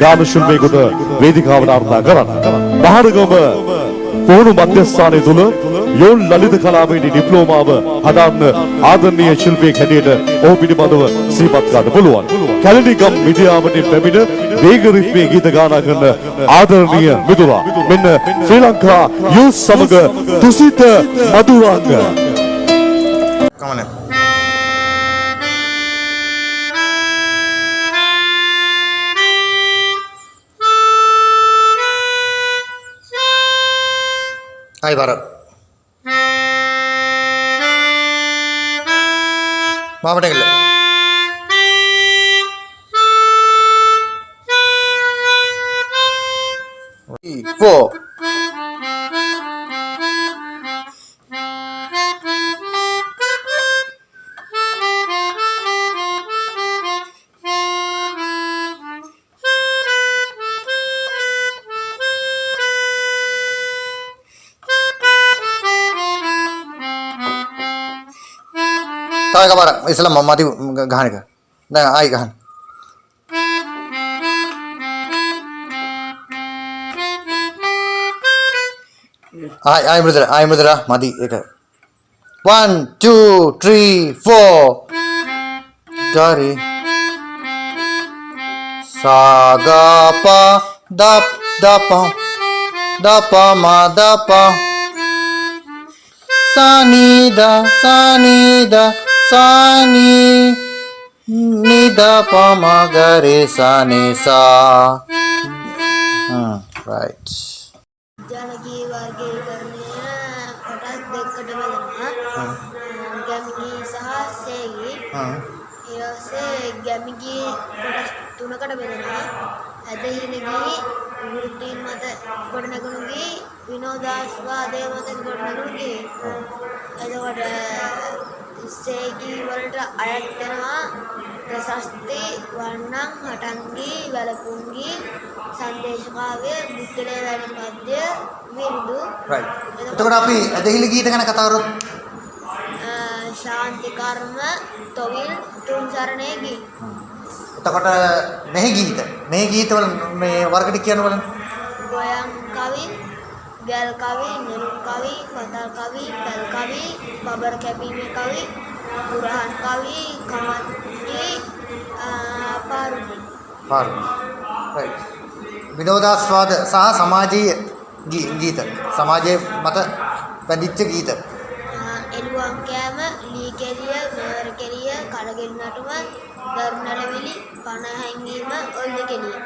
ගාන ශිල්පියෙකුට වේදිකාවට ආරාධනා කරන්න. මහරගම පුහුණු මධ්‍යස්ථානයේ තුල යෝන් ලලිත කලාවේදී ඩිප්ලෝමාව හදාන්න ආදරණීය ශිල්පියෙක් හැටියට ඔහු පිළිබඳව සිහිපත් කරන්න පුළුවන්. කැලණිගම් මිදියාවටි පැමිණ වේග රිද්මේ ගීත ගායනා කරන ආදරණීය මිතුරා මෙන්න ශ්‍රී ලංකා යූත් සමග තුසිත මధుරංග. Come on. Hai Barat. Mama take a look. 4. Tahu kabar? Islam mati gahan ka. Dah, ai gahan. Ai brother, mati eka. 1, 2, 3, 4. Dari. Sagapa dapa ma dapa. Sanida sani nida pamagare sani sa. Right. ජනකී වර්ගීකරණය කොටස් දෙකකට බෙදෙනවා. ගැමිණී සහ සේගී. ඊට පස්සේ ගැමිණී කොටස් තුනකට බෙදෙනවා. ඇදහිලිගී වෘත්තීන් මත ගොඩනැගුණු ගී විනෝදාස්වාදය මත ගොඩනැගුණු ගී. එතකොට සේගී වලට අයත් වෙනවා ප්‍රශස්ති වර්ණම් හටන්ගී වැලකුම්ගී සංදේශකාව්‍ය බුද්ධලේ වැනි පද්‍ය විරුදු. Right. එතකොට අපි ඇදහිලි ගීත ගැන කතා කරොත් ශාන්ති කර්ම තොවිල් තුන් සරණේ ගී. එතකොට මෙහි ගීත වල මේ වර්ග ටික කියන්න බලන්න. ගොයම් කවි, ගල් කවි, නිරුක් කවි, පතල් කවි, පැල් කවි, බබර කැපීමේ කවි, කුරහන් කවි, කමන්ති, පාරුණි. Right. විනෝදාස්වාද සහ සමාජීය ගීත. සමාජයේ මත බැඳිච්ච ගීත. එළුවන් කෑම, ලී කෙලිය, මෙවර කෙලිය, කඩගෙඩි නටුම, දරුණැලවිලි, පණ හැංගීම, ඔල්ල කෙලිය.